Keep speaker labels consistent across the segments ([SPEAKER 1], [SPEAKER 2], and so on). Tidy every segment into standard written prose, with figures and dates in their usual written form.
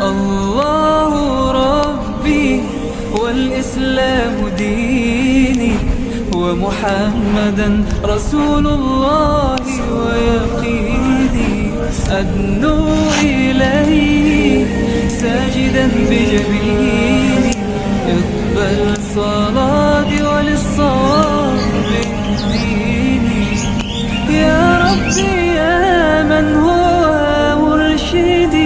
[SPEAKER 1] अल्लाहु रब्बी वल इस्लामु दीनी व मुहम्मदन रसूलुल्लाहि व यक़ीनी अदनु इलैहि साजिदन बिजबीनी इक़बल सलाती व लिस्सवाब बिदीनी या रब्बी या मन हुवा मुर्शिदी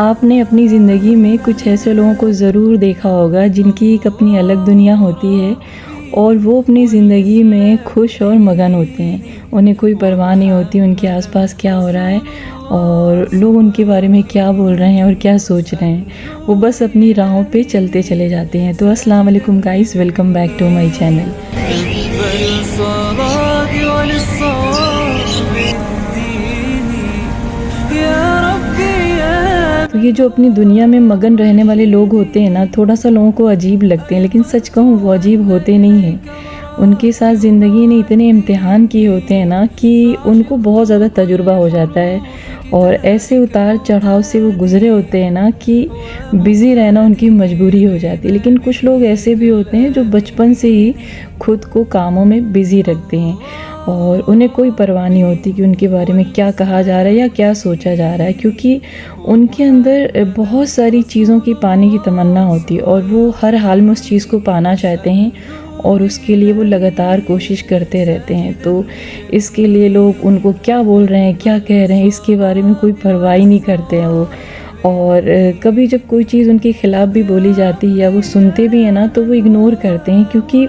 [SPEAKER 2] आपने अपनी ज़िंदगी में कुछ ऐसे लोगों को ज़रूर देखा होगा जिनकी एक अपनी अलग दुनिया होती है और वो अपनी ज़िंदगी में खुश और मगन होते हैं। उन्हें कोई परवाह नहीं होती उनके आसपास क्या हो रहा है और लोग उनके बारे में क्या बोल रहे हैं और क्या सोच रहे हैं। वो बस अपनी राहों पे चलते चले जाते हैं। तो अस्सलाम वालेकुम guys, welcome back to my channel. तो ये जो अपनी दुनिया में मगन रहने वाले लोग होते हैं ना, थोड़ा सा लोगों को अजीब लगते हैं, लेकिन सच कहूँ वो अजीब होते नहीं हैं। उनके साथ ज़िंदगी ने इतने इम्तिहान किए होते हैं ना कि उनको बहुत ज़्यादा तजुर्बा हो जाता है और ऐसे उतार चढ़ाव से वो गुज़रे होते हैं ना कि बिज़ी रहना उनकी मजबूरी हो जाती है। लेकिन कुछ लोग ऐसे भी होते हैं जो बचपन से ही खुद को कामों में बिज़ी रखते हैं और उन्हें कोई परवाह नहीं होती कि उनके बारे में क्या कहा जा रहा है या क्या सोचा जा रहा है, क्योंकि उनके अंदर बहुत सारी चीज़ों की पाने की तमन्ना होती है और वो हर हाल में उस चीज़ को पाना चाहते हैं और उसके लिए वो लगातार कोशिश करते रहते हैं। तो इसके लिए लोग उनको क्या बोल रहे हैं, क्या कह रहे हैं, इसके बारे में कोई परवाह ही नहीं करते हैं वो। और कभी जब कोई चीज़ उनके ख़िलाफ़ भी बोली जाती है या वो सुनते भी हैं ना, तो वो इग्नोर करते हैं, क्योंकि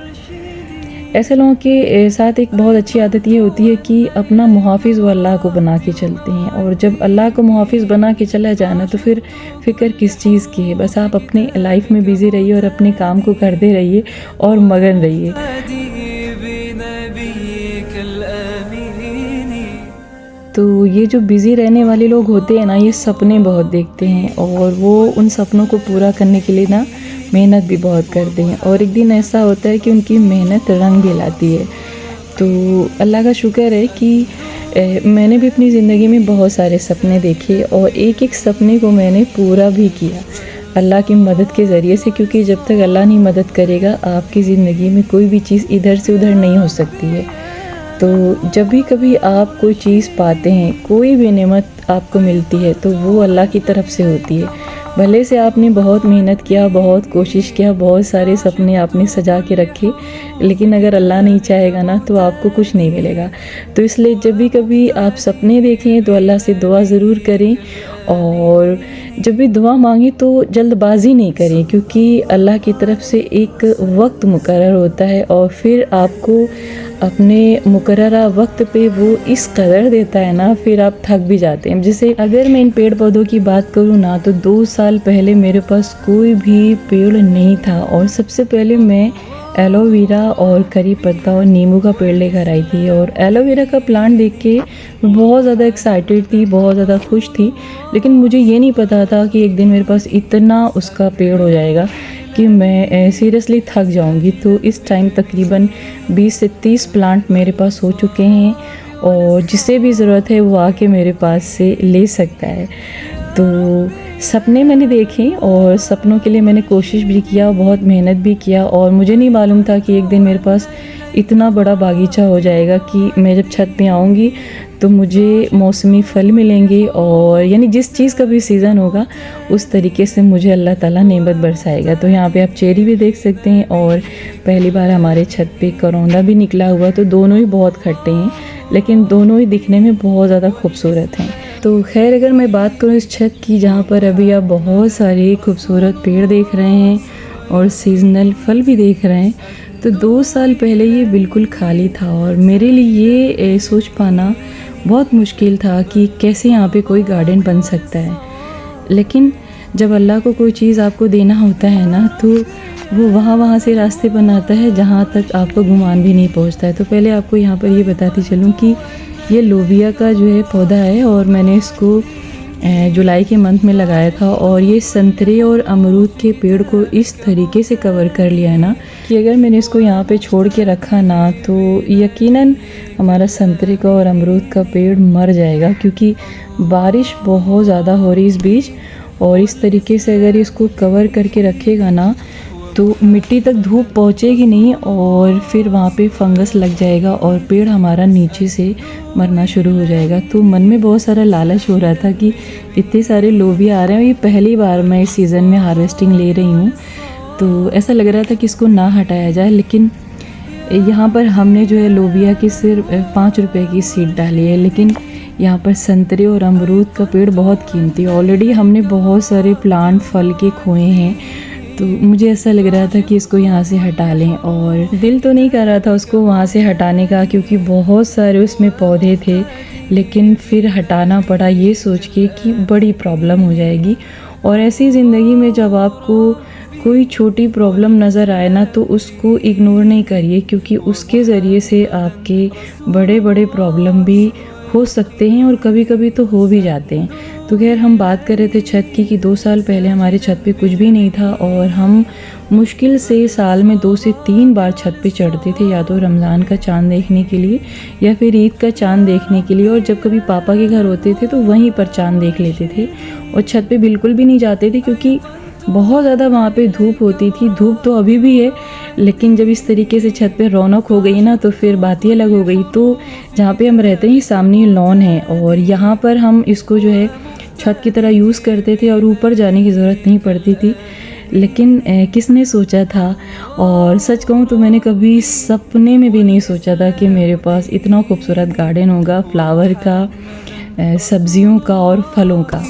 [SPEAKER 2] ऐसे लोगों के साथ एक बहुत अच्छी आदत ये होती है कि अपना मुहाफ़िज़ वो अल्लाह को बना के चलते हैं। और जब अल्लाह को मुहाफ़िज़ बना के चला जाना तो फिर फ़िक्र किस चीज़ की है। बस आप अपने लाइफ में बिज़ी रहिए और अपने काम को करते रहिए और मगन रहिए। तो ये जो बिज़ी रहने वाले लोग होते हैं ना, ये सपने बहुत देखते हैं और वो उन सपनों को पूरा करने के लिए ना मेहनत भी बहुत करते हैं। और एक दिन ऐसा होता है कि उनकी मेहनत रंग भी लाती है। तो अल्लाह का शुक्र है कि मैंने भी अपनी ज़िंदगी में बहुत सारे सपने देखे और एक एक सपने को मैंने पूरा भी किया अल्लाह की मदद के ज़रिए से, क्योंकि जब तक अल्लाह नहीं मदद करेगा आपकी ज़िंदगी में कोई भी चीज़ इधर से उधर नहीं हो सकती है। तो जब भी कभी आप कोई चीज़ पाते हैं, कोई भी नेमत आपको मिलती है, तो वो अल्लाह की तरफ से होती है। भले से आपने बहुत मेहनत किया, बहुत कोशिश किया, बहुत सारे सपने आपने सजा के रखे, लेकिन अगर अल्लाह नहीं चाहेगा ना तो आपको कुछ नहीं मिलेगा। तो इसलिए जब भी कभी आप सपने देखें तो अल्लाह से दुआ ज़रूर करें और जब भी दुआ मांगे तो जल्दबाजी नहीं करें, क्योंकि अल्लाह की तरफ से एक वक्त मुकर्रर होता है और फिर आपको अपने मुकर्ररा वक्त पे वो इस कदर देता है ना, फिर आप थक भी जाते हैं। जैसे अगर मैं इन पेड़ पौधों की बात करूँ ना, तो 2 साल पहले मेरे पास कोई भी पेड़ नहीं था और सबसे पहले मैं एलोवेरा और करी पत्ता और नींबू का पेड़ लेकर आई थी। और एलोवेरा का प्लांट देख के बहुत ज़्यादा एक्साइटेड थी, बहुत ज़्यादा खुश थी, लेकिन मुझे ये नहीं पता था कि एक दिन मेरे पास इतना उसका पेड़ हो जाएगा कि मैं सीरियसली थक जाऊंगी। तो इस टाइम तकरीबन 20 से 30 प्लांट मेरे पास हो चुके हैं और जिसे भी ज़रूरत है वो आके मेरे पास से ले सकता है। तो सपने मैंने देखे और सपनों के लिए मैंने कोशिश भी किया, बहुत मेहनत भी किया और मुझे नहीं मालूम था कि एक दिन मेरे पास इतना बड़ा बागीचा हो जाएगा कि मैं जब छत पे आऊँगी तो मुझे मौसमी फल मिलेंगे और यानी जिस चीज़ का भी सीज़न होगा उस तरीके से मुझे अल्लाह ताला नेमत बरसाएगा। तो यहाँ पे आप चेरी भी देख सकते हैं और पहली बार हमारे छत पे करौंदा भी निकला हुआ, तो दोनों ही बहुत खट्टे हैं लेकिन दोनों ही दिखने में बहुत ज़्यादा खूबसूरत हैं। तो खैर अगर मैं बात करूँ इस छत की, जहाँ पर अभी आप बहुत सारे खूबसूरत पेड़ देख रहे हैं और सीजनल फल भी देख रहे हैं, तो 2 साल पहले ये बिल्कुल खाली था और मेरे लिए ये सोच पाना बहुत मुश्किल था कि कैसे यहाँ पे कोई गार्डन बन सकता है। लेकिन जब अल्लाह को कोई चीज़ आपको देना होता है ना, तो वो वहाँ से रास्ते बनाता है जहाँ तक आपको गुमान भी नहीं पहुँचता है। तो पहले आपको यहाँ पर ये बताती चलूँ कि ये लोबिया का जो है पौधा है और मैंने इसको जुलाई के मंथ में लगाया था और ये संतरे और अमरूद के पेड़ को इस तरीके से कवर कर लिया है ना कि अगर मैंने इसको यहाँ पे छोड़ के रखा ना तो यकीनन हमारा संतरे का और अमरूद का पेड़ मर जाएगा, क्योंकि बारिश बहुत ज़्यादा हो रही इस बीच। और इस तरीके से अगर इसको कवर करके रखेगा ना तो मिट्टी तक धूप पहुँचेगी नहीं और फिर वहाँ पे फंगस लग जाएगा और पेड़ हमारा नीचे से मरना शुरू हो जाएगा। तो मन में बहुत सारा लालच हो रहा था कि इतने सारे लोबिया आ रहे हैं, ये पहली बार मैं इस सीज़न में हार्वेस्टिंग ले रही हूँ, तो ऐसा लग रहा था कि इसको ना हटाया जाए। लेकिन यहाँ पर हमने जो है लोबिया की सिर्फ 5 रुपए की सीड डाली है, लेकिन यहाँ पर संतरे और अमरूद का पेड़ बहुत कीमती, ऑलरेडी हमने बहुत सारे प्लांट फल के खोए हैं, तो मुझे ऐसा लग रहा था कि इसको यहाँ से हटा लें। और दिल तो नहीं कर रहा था उसको वहाँ से हटाने का, क्योंकि बहुत सारे उसमें पौधे थे, लेकिन फिर हटाना पड़ा ये सोच के कि बड़ी प्रॉब्लम हो जाएगी। और ऐसी ज़िंदगी में जब आपको कोई छोटी प्रॉब्लम नज़र आए ना तो उसको इग्नोर नहीं करिए, क्योंकि उसके ज़रिए से आपके बड़े बड़े प्रॉब्लम भी हो सकते हैं और कभी कभी तो हो भी जाते हैं। तो खैर हम बात कर रहे थे छत की कि 2 साल पहले हमारे छत पे कुछ भी नहीं था और हम मुश्किल से साल में 2 से 3 बार छत पे चढ़ते थे, या तो रमज़ान का चांद देखने के लिए या फिर ईद का चांद देखने के लिए। और जब कभी पापा के घर होते थे तो वहीं पर चांद देख लेते थे और छत पे बिल्कुल भी नहीं जाते थे, क्योंकि बहुत ज़्यादा वहाँ पे धूप होती थी। धूप तो अभी भी है, लेकिन जब इस तरीके से छत पे रौनक हो गई ना तो फिर बात ही अलग हो गई। तो जहाँ पे हम रहते हैं सामने लॉन है और यहाँ पर हम इसको जो है छत की तरह यूज़ करते थे और ऊपर जाने की ज़रूरत नहीं पड़ती थी। लेकिन किसने सोचा था, और सच कहूँ तो मैंने कभी सपने में भी नहीं सोचा था कि मेरे पास इतना खूबसूरत गार्डन होगा, फ्लावर का, सब्जियों का और फलों का।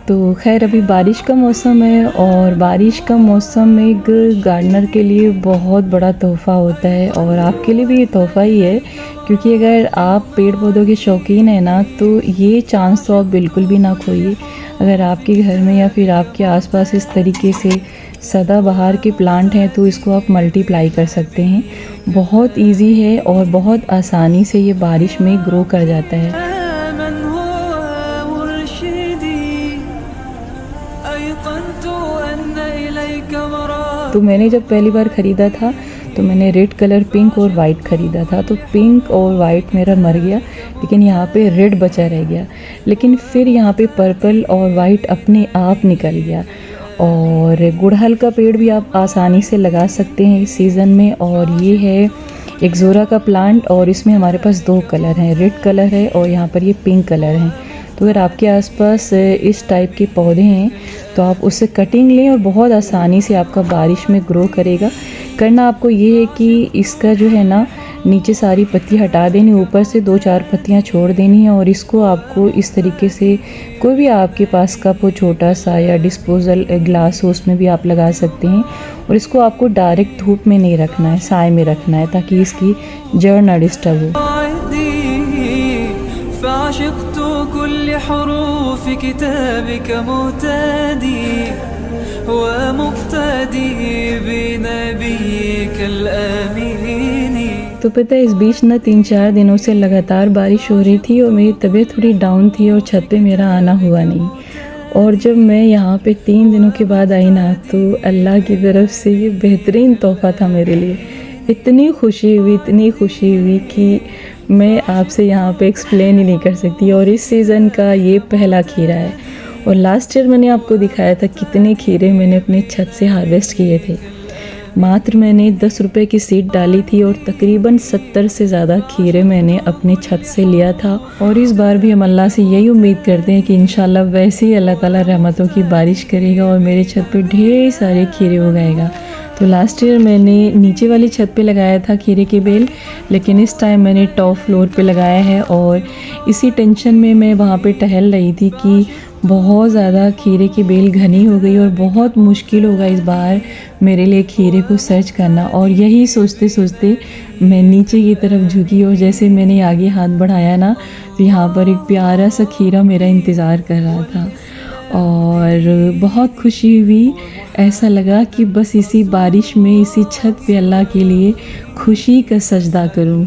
[SPEAKER 2] तो खैर अभी बारिश का मौसम है और बारिश का मौसम एक गार्डनर के लिए बहुत बड़ा तोहफ़ा होता है और आपके लिए भी ये तोहफ़ा ही है, क्योंकि अगर आप पेड़ पौधों के शौकीन हैं ना तो ये चांस तो आप बिल्कुल भी ना खोइए। अगर आपके घर में या फिर आपके आसपास इस तरीके से सदाबहार के प्लांट हैं तो इसको आप मल्टीप्लाई कर सकते हैं। बहुत इजी है और बहुत आसानी से ये बारिश में ग्रो कर जाता है। तो मैंने जब पहली बार ख़रीदा था तो मैंने रेड कलर, पिंक और वाइट ख़रीदा था। तो पिंक और वाइट मेरा मर गया, लेकिन यहाँ पे रेड बचा रह गया। लेकिन फिर यहाँ पे पर्पल और वाइट अपने आप निकल गया। और गुड़हल का पेड़ भी आप आसानी से लगा सकते हैं इस सीज़न में। और ये है एक्सोरा का प्लांट और इसमें हमारे पास 2 कलर हैं, रेड कलर है और यहाँ पर ये पिंक कलर है। तो अगर आपके आसपास इस टाइप के पौधे हैं तो आप उससे कटिंग लें और बहुत आसानी से आपका बारिश में ग्रो करेगा। करना आपको ये है कि इसका जो है ना नीचे सारी पत्ती हटा देनी, ऊपर से 2-4 पत्तियां छोड़ देनी है और इसको आपको इस तरीके से कोई भी आपके पास कप हो छोटा सा या डिस्पोजल ग्लास हो उसमें भी आप लगा सकते हैं। और इसको आपको डायरेक्ट धूप में नहीं रखना है, साए में रखना है ताकि इसकी जड़ ना डिस्टर्ब हो। तो पता है इस बीच ना 3-4 दिनों से लगातार बारिश हो रही थी और मेरी तबीयत थोड़ी डाउन थी और छत पे मेरा आना हुआ नहीं। और जब मैं यहाँ पे 3 दिनों के बाद आई ना तो अल्लाह की तरफ से ये बेहतरीन तोहफ़ा था मेरे लिए। इतनी खुशी हुई कि मैं आपसे यहाँ पे एक्सप्लेन ही नहीं कर सकती। और इस सीज़न का ये पहला खीरा है और लास्ट ईयर मैंने आपको दिखाया था कितने खीरे मैंने अपने छत से हार्वेस्ट किए थे। मात्र मैंने 10 रुपए की सीड डाली थी और तकरीबन 70 से ज़्यादा खीरे मैंने अपने छत से लिया था। और इस बार भी हम अल्लाह से यही उम्मीद करते हैं कि इंशाल्लाह वैसे ही अल्लाह ताला रहमतों की बारिश करेगा और मेरे छत पे ढेर सारे खीरे उगाएगा। तो लास्ट ईयर मैंने नीचे वाली छत पे लगाया था खीरे की बेल, लेकिन इस टाइम मैंने टॉप फ्लोर पे लगाया है। और इसी टेंशन में मैं वहाँ पे टहल रही थी कि बहुत ज़्यादा खीरे की बेल घनी हो गई और बहुत मुश्किल होगा इस बार मेरे लिए खीरे को सर्च करना। और यही सोचते सोचते मैं नीचे की तरफ झुकी और जैसे मैंने आगे हाथ बढ़ाया ना तो यहाँ पर एक प्यारा सा खीरा मेरा इंतज़ार कर रहा था। और बहुत खुशी हुई। ऐसा लगा कि बस इसी बारिश में इसी छत पे अल्लाह के लिए खुशी का सजदा करूं।